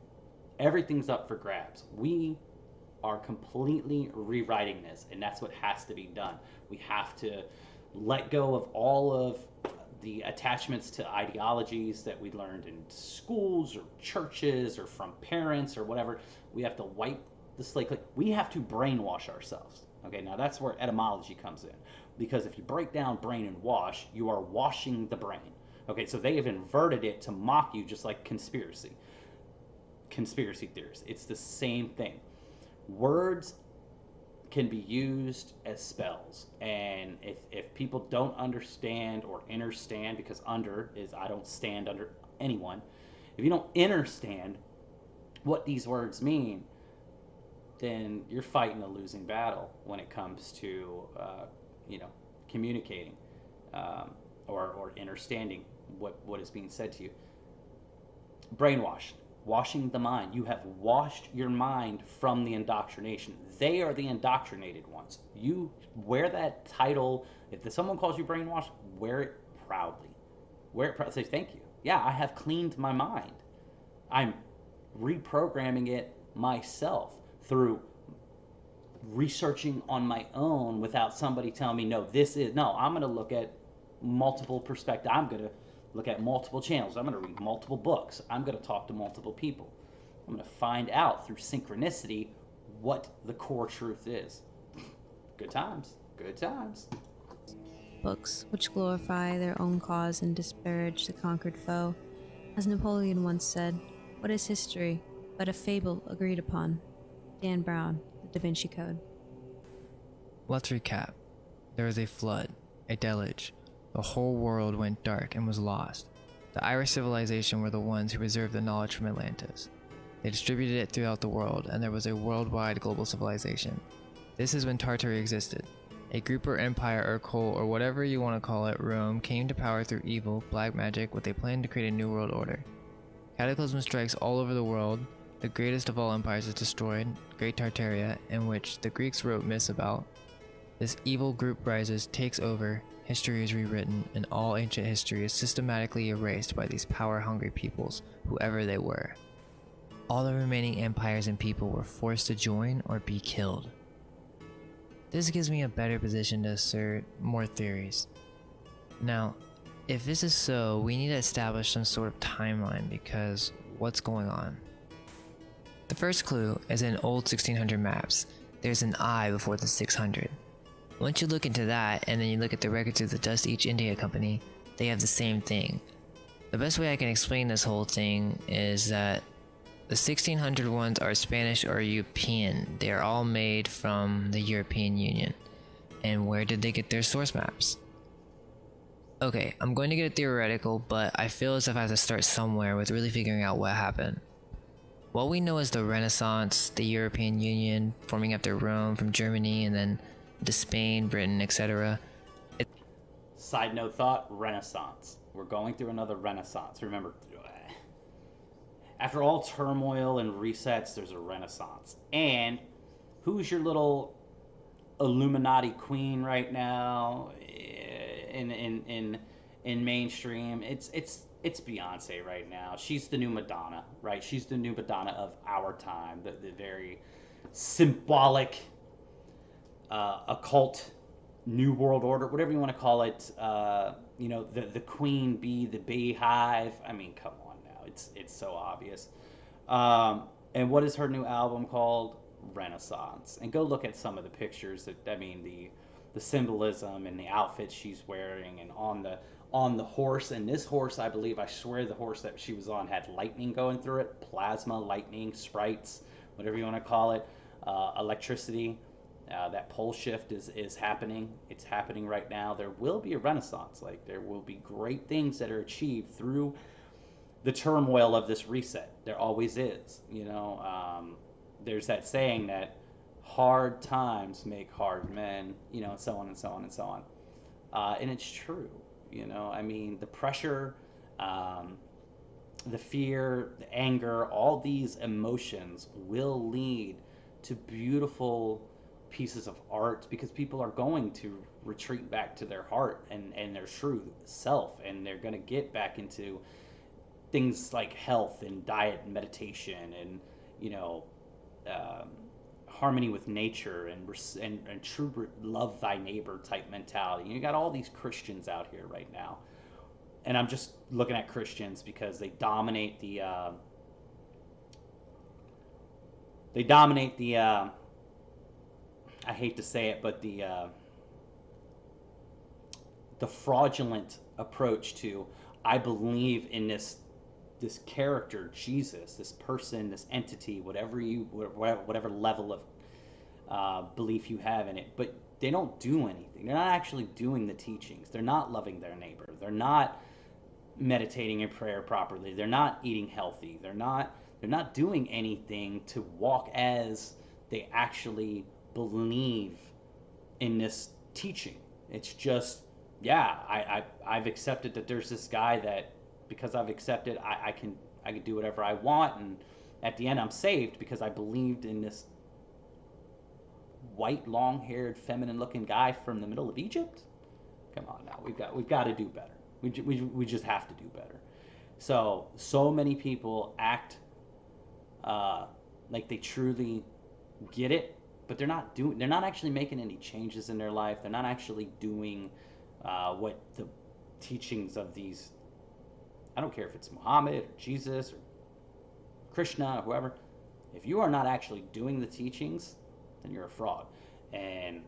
Speaker 1: everything's up for grabs. We are completely rewriting this, and that's what has to be done. We have to let go of all of the attachments to ideologies that we learned in schools or churches or from parents or whatever. We have to wipe the slate clean. We have to brainwash ourselves. Okay, now that's where etymology comes in, because if you break down brain and wash, you are washing the brain. Okay, so they have inverted it to mock you, just like conspiracy theorists. It's the same thing. Words can be used as spells, and if people don't understand or understand, because under is I don't stand under anyone, if you don't understand what these words mean, then you're fighting a losing battle when it comes to communicating or understanding what is being said to you. Brainwash, washing the mind. You have washed your mind from the indoctrination. They are the indoctrinated ones. You wear that title. If someone calls you brainwashed, wear it proudly. Wear it proudly. Say thank you. Yeah, I have cleaned my mind. I'm reprogramming it myself through researching on my own without somebody telling me, no, this is, no, I'm going to look at multiple perspectives. I'm going to look at multiple channels. I'm going to read multiple books. I'm going to talk to multiple people. I'm going to find out through synchronicity what the core truth is. Good times. Good times.
Speaker 3: Books which glorify their own cause and disparage the conquered foe. As Napoleon once said, what is history but a fable agreed upon? Dan Brown, The Da Vinci Code.
Speaker 4: Let's recap. There was a flood, a deluge. The whole world went dark and was lost. The Irish civilization were the ones who preserved the knowledge from Atlantis. They distributed it throughout the world, and there was a worldwide global civilization. This is when Tartaria existed. A group or empire or cult or whatever you want to call it, Rome, came to power through evil, black magic, with a plan to create a new world order. Cataclysm strikes all over the world. The greatest of all empires is destroyed, Great Tartaria, in which the Greeks wrote myths about. This evil group rises, takes over, history is rewritten, and all ancient history is systematically erased by these power-hungry peoples, whoever they were. All the remaining empires and people were forced to join or be killed. This gives me a better position to assert more theories. Now, if this is so, we need to establish some sort of timeline, because what's going on? The first clue is in old 1600 maps. There's an I before the 600. Once you look into that, and then you look at the records of the Dust East India Company, they have the same thing. The best way I can explain this whole thing is that the 1600 ones are Spanish or European. They are all made from the European Union. And where did they get their source maps? Okay, I'm going to get theoretical, but I feel as if I have to start somewhere with really figuring out what happened. What we know is the Renaissance, the European Union forming after Rome from Germany, and then to Spain, Britain, etc.
Speaker 1: Side note thought, Renaissance. We're going through another Renaissance. Remember, after all turmoil and resets, there's a Renaissance. And who's your little Illuminati queen right now in mainstream? It's Beyonce right now. She's the new Madonna, right? She's the new Madonna of our time. The very symbolic, occult, new world order, whatever you want to call it. The queen bee, the beehive. I mean, come on now. It's so obvious. And what is her new album called? Renaissance. And go look at some of the pictures. The symbolism and the outfits she's wearing, and on the horse. And this horse, I believe, I swear the horse that she was on had lightning going through it. Plasma, lightning, sprites, whatever you want to call it. Electricity. That pole shift is happening. It's happening right now. There will be a renaissance. Like, there will be great things that are achieved through the turmoil of this reset. There always is. There's that saying that hard times make hard men, and so on and so on and so on. And it's true. The pressure, the fear, the anger, all these emotions will lead to beautiful pieces of art, because people are going to retreat back to their heart and their true self, and they're going to get back into things like health and diet and meditation and harmony with nature and true love thy neighbor type mentality. You got all these Christians out here right now, and I'm just looking at Christians because they dominate the I hate to say it, but the fraudulent approach to, I believe in this character, Jesus, this person, this entity, whatever level of belief you have in it, but they don't do anything. They're not actually doing the teachings. They're not loving their neighbor. They're not meditating in prayer properly. They're not eating healthy. They're not doing anything to walk as they actually believe in this teaching. It's just, I've accepted that there's this guy that, because I've accepted, I can do whatever I want, and at the end I'm saved because I believed in this white, long-haired, feminine-looking guy from the middle of Egypt. Come on now, we've got to do better. We just have to do better. So many people act like they truly get it, but they're not actually making any changes in their life. They're not actually doing what the teachings of these, I don't care if it's Muhammad or Jesus or Krishna or whoever, if you are not actually doing the teachings, then you're a fraud. And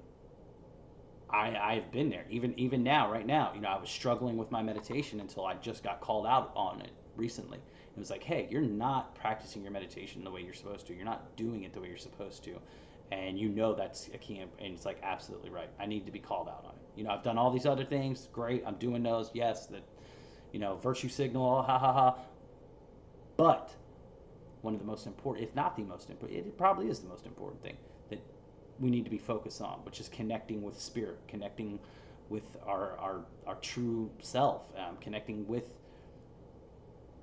Speaker 1: I've been there. Even now, right now, I was struggling with my meditation until I just got called out on it recently. It was like, hey, you're not practicing your meditation the way you're supposed to. You're not doing it the way you're supposed to. And that's a key. And it's like, absolutely right. I need to be called out on it. I've done all these other things. Great. I'm doing those. Yes. That, virtue signal, ha ha ha. But one of the most important, if not the most important, it probably is the most important thing that we need to be focused on, which is connecting with spirit, connecting with our true self, connecting with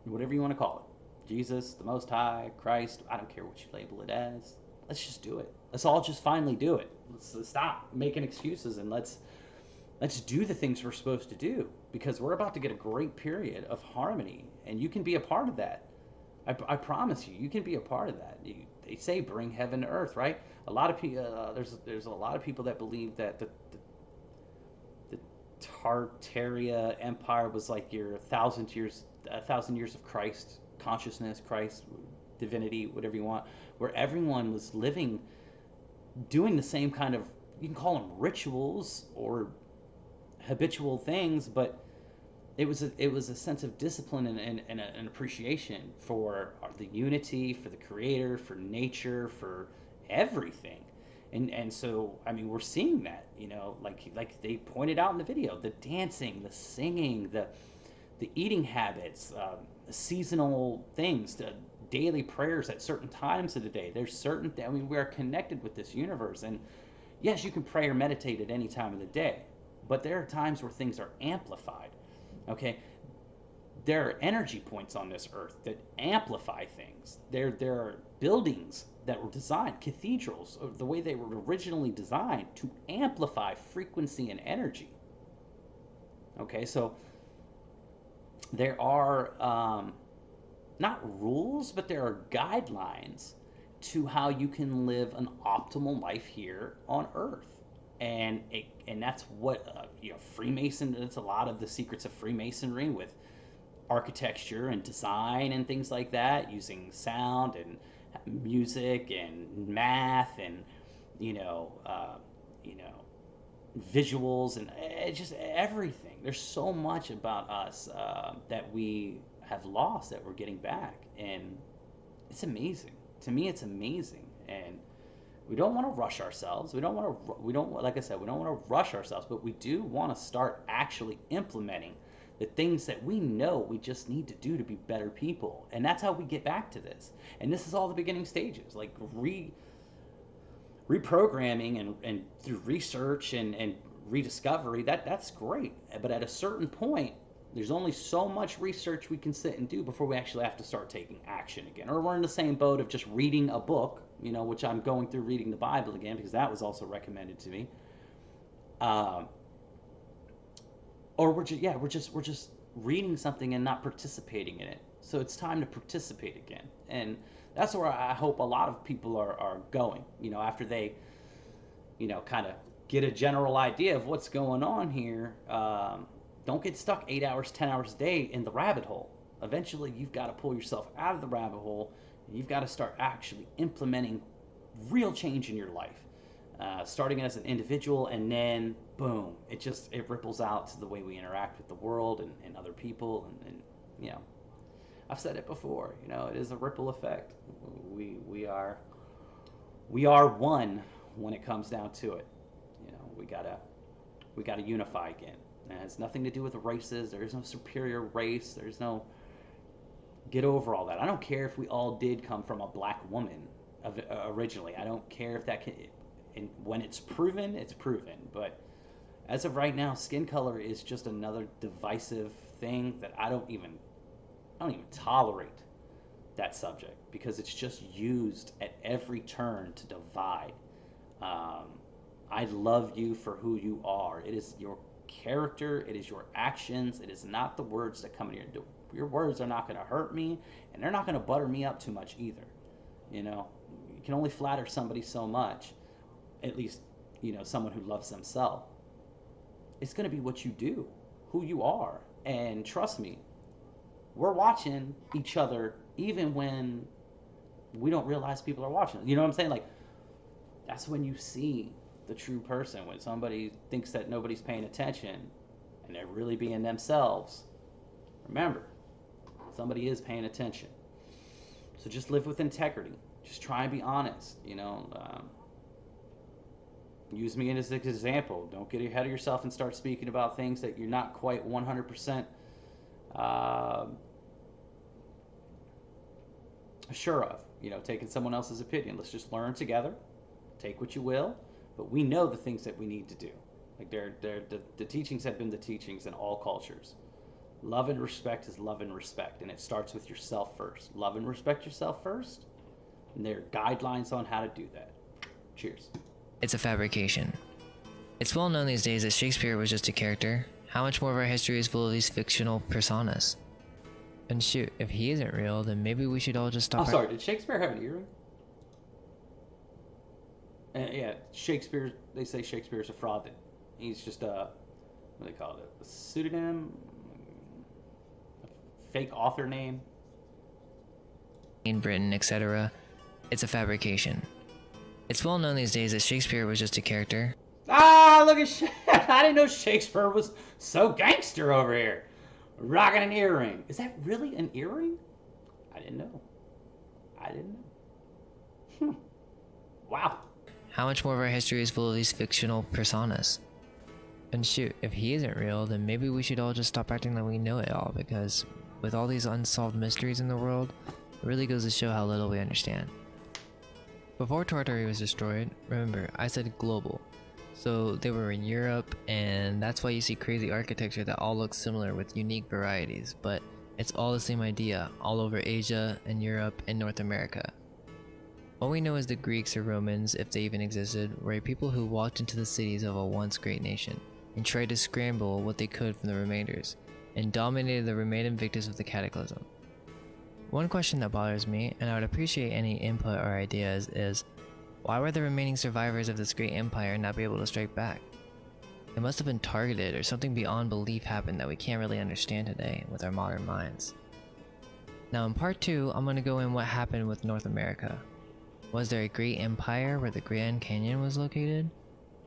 Speaker 1: whatever you want to call it, Jesus, the Most High, Christ. I don't care what you label it as. Let's just do it. Let's all just finally do it. Let's stop making excuses and let's do the things we're supposed to do, because we're about to get a great period of harmony, and you can be a part of that. I promise you, you can be a part of that. They say bring heaven to earth, right? A lot of people, there's a lot of people that believe that the Tartaria Empire was like your 1,000 years of Christ consciousness, Christ divinity, whatever you want, where everyone was living, doing the same kind of, you can call them rituals or habitual things, but it was a sense of discipline and an appreciation for the unity, for the creator, for nature, for everything. And so, I mean, we're seeing that, like they pointed out in the video, the dancing, the singing, the eating habits, the seasonal things, the daily prayers at certain times of the day. There's we are connected with this universe. And yes, you can pray or meditate at any time of the day, but there are times where things are amplified. Okay, there are energy points on this earth that amplify things. There are buildings that were designed, cathedrals, the way they were originally designed to amplify frequency and energy. Okay, so there are not rules, but there are guidelines to how you can live an optimal life here on earth. And that's what Freemason. That's a lot of the secrets of Freemasonry, with architecture and design and things like that, using sound and music and math and visuals and just everything. There's so much about us that we have lost that we're getting back, and it's amazing. To me, it's amazing. And we don't want to rush ourselves. Like I said, we don't want to rush ourselves, but we do want to start actually implementing the things that we know we just need to do to be better people. And that's how we get back to this. And this is all the beginning stages, like reprogramming and through research and rediscovery. That's great. But at a certain point, there's only so much research we can sit and do before we actually have to start taking action again. Or we're in the same boat of just reading a book, which I'm going through reading the Bible again, because that was also recommended to me. Or we're just reading something and not participating in it. So it's time to participate again. And that's where I hope a lot of people are going, after they, kind of get a general idea of what's going on here. Don't get stuck 8 hours, 10 hours a day in the rabbit hole. Eventually, you've got to pull yourself out of the rabbit hole, and you've got to start actually implementing real change in your life. Starting as an individual, and then boom, it ripples out to the way we interact with the world and other people, and I've said it before, it is a ripple effect. We are one when it comes down to it. We gotta unify again. It has nothing to do with races. There is no superior race. There's no, get over all that. I don't care if we all did come from a black woman originally. I don't care if that can, and when it's proven, it's proven. But as of right now, skin color is just another divisive thing that I don't even tolerate that subject, because it's just used at every turn to divide. I love you for who you are. It is your character. It is your actions. It is not the words that come in your words are not going to hurt me, and they're not going to butter me up too much either. You can only flatter somebody so much, at least, someone who loves themselves, it's going to be what you do, who you are. And trust me, we're watching each other even when we don't realize people are watching. You know what I'm saying? Like, that's when you see the true person, when somebody thinks that nobody's paying attention and they're really being themselves. Remember, somebody is paying attention. So just live with integrity. Just try and be honest. Use me as an example. Don't get ahead of yourself and start speaking about things that you're not quite 100% sure of. Taking someone else's opinion. Let's just learn together. Take what you will, but we know the things that we need to do. Like the teachings have been the teachings in all cultures. Love and respect is love and respect, and it starts with yourself first. Love and respect yourself first, and there are guidelines on how to do that. Cheers.
Speaker 4: It's a fabrication. It's well known these days that Shakespeare was just a character. How much more of our history is full of these fictional personas? And shoot, if he isn't real, then maybe we should all just stop.
Speaker 1: I'm sorry, did Shakespeare have an earring? Yeah, Shakespeare, they say Shakespeare's a fraud. He's just what do they call it? A pseudonym? A fake author name?
Speaker 4: In Britain, etc. It's a fabrication. It's well known these days that Shakespeare was just a character.
Speaker 1: Ah, look at I didn't know Shakespeare was so gangster over here. Rocking an earring. Is that really an earring? I didn't know. Wow.
Speaker 4: How much more of our history is full of these fictional personas? And shoot, if he isn't real, then maybe we should all just stop acting like we know it all, because with all these unsolved mysteries in the world, it really goes to show how little we understand. Before Tartaria was destroyed, remember, I said global. So they were in Europe, and that's why you see crazy architecture that all looks similar with unique varieties, but it's all the same idea, all over Asia and Europe and North America. All we know is the Greeks or Romans, if they even existed, were a people who walked into the cities of a once great nation, and tried to scramble what they could from the remainders, and dominated the remaining victims of the cataclysm. One question that bothers me, and I would appreciate any input or ideas, is why were the remaining survivors of this great empire not be able to strike back? It must have been targeted, or something beyond belief happened that we can't really understand today with our modern minds. Now in part 2, I'm going to go in what happened with North America. Was there a great empire where the Grand Canyon was located?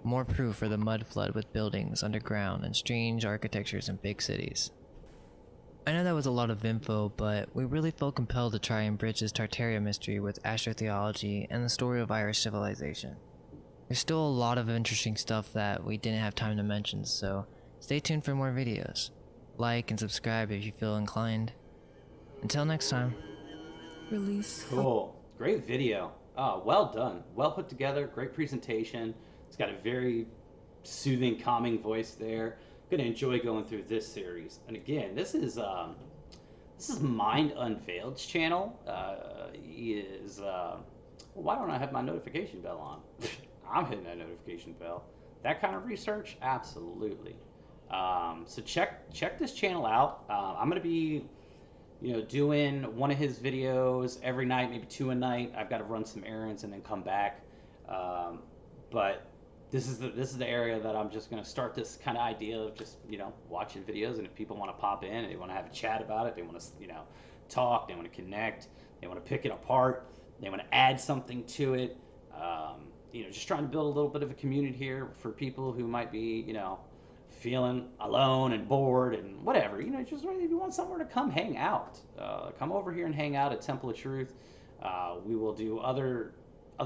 Speaker 4: More proof for the mud flood with buildings underground and strange architectures in big cities. I know that was a lot of info, but we really felt compelled to try and bridge this Tartaria mystery with astrotheology and the story of Irish civilization. There's still a lot of interesting stuff that we didn't have time to mention, so stay tuned for more videos. Like and subscribe if you feel inclined. Until next time.
Speaker 2: Release.
Speaker 1: Cool. Great video. Well done. Well put together. Great presentation. It's got a very soothing, calming voice there. Gonna enjoy going through this series. And again, this is Mind Unveiled's channel. Why don't I have my notification bell on? I'm hitting that notification bell. That kind of research, absolutely. So check this channel out. I'm gonna be doing one of his videos every night, maybe 2 a night. I've got to run some errands and then come back. But this is the area that I'm just going to start this kind of idea of just, watching videos. And if people want to pop in and they want to have a chat about it, they want to, talk, they want to connect, they want to pick it apart, they want to add something to it. Just trying to build a little bit of a community here for people who might be, feeling alone and bored and whatever, just really, if you want somewhere to come hang out, come over here and hang out at Temple of Truth. We will do other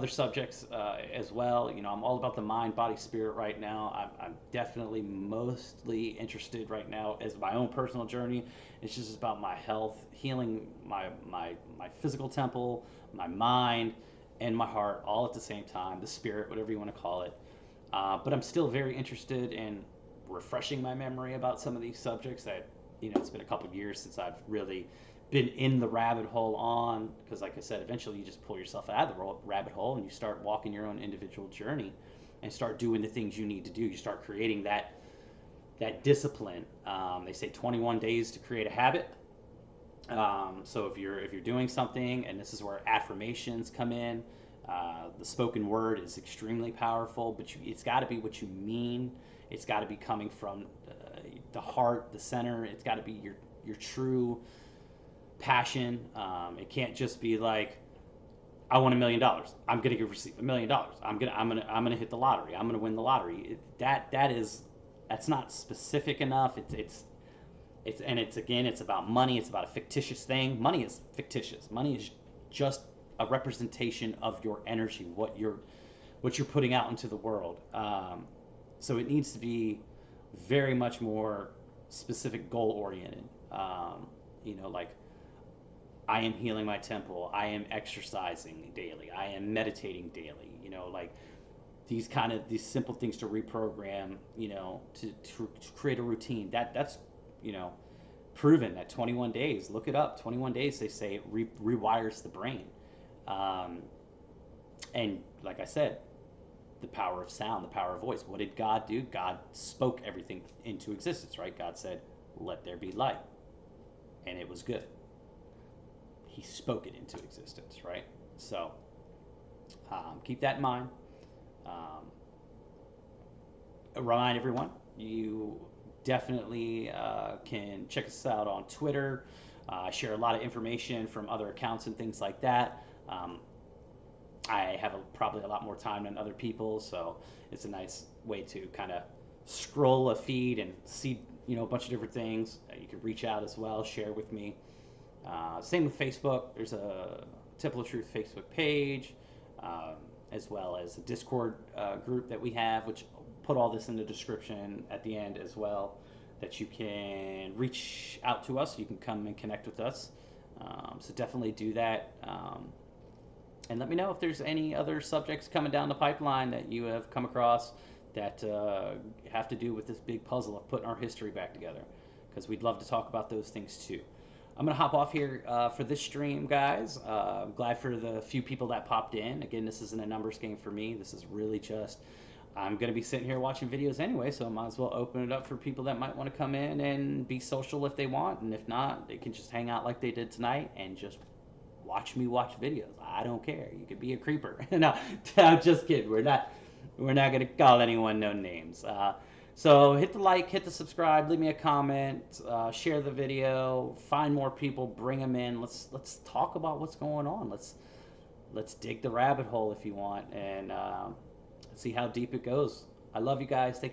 Speaker 1: subjects as well. I'm all about the mind, body, spirit right now. I'm definitely mostly interested right now as my own personal journey. It's just about my health, healing my physical temple, my mind, and my heart all at the same time, the spirit, whatever you want to call it. But I'm still very interested in refreshing my memory about some of these subjects that, it's been a couple of years since I've really been in the rabbit hole on, because like I said, eventually you just pull yourself out of the rabbit hole and you start walking your own individual journey and start doing the things you need to do. You start creating that discipline. They say 21 days to create a habit. So if you're doing something, and this is where affirmations come in, The spoken word is extremely powerful, but it's got to be what you mean. It's got to be coming from the heart, the center. It's got to be your true passion. It can't just be like, I want $1 million. I'm gonna receive $1 million. I'm gonna hit the lottery. I'm gonna win the lottery. That's not specific enough. It's about money. It's about a fictitious thing. Money is fictitious. Money is just a representation of your energy, what you're putting out into the world. So it needs to be very much more specific, goal oriented. Like, I am healing my temple. I am exercising daily. I am meditating daily. Like these simple things to reprogram. To create a routine. That's proven that 21 days. Look it up. 21 days. They say it rewires the brain. And like I said, the power of sound, the power of voice. What did God do? God spoke everything into existence, right? God said, "Let there be light," and it was good. He spoke it into existence, right? So keep that in mind. Remind everyone, you definitely can check us out on Twitter. I share a lot of information from other accounts and things like that. I have probably a lot more time than other people, so it's a nice way to kind of scroll a feed and see a bunch of different things. You can reach out as well, share with me. Same with Facebook. There's a Temple of Truth Facebook page, as well as a Discord group that we have, which I'll put all this in the description at the end as well, that you can reach out to us. You can come and connect with us. So definitely do that. And let me know if there's any other subjects coming down the pipeline that you have come across that have to do with this big puzzle of putting our history back together, because we'd love to talk about those things too. I'm going to hop off here for this stream, guys. I'm glad for the few people that popped in. Again, this isn't a numbers game for me. This is really just, I'm going to be sitting here watching videos anyway, so I might as well open it up for people that might want to come in and be social if they want. And if not, they can just hang out like they did tonight and just watch me watch videos. I don't care. You could be a creeper. No, I'm just kidding. We're not going to call anyone no names. So hit the like, hit the subscribe, leave me a comment, share the video, find more people, bring them in. Let's talk about what's going on. Let's dig the rabbit hole if you want, and see how deep it goes. I love you guys. Thank you.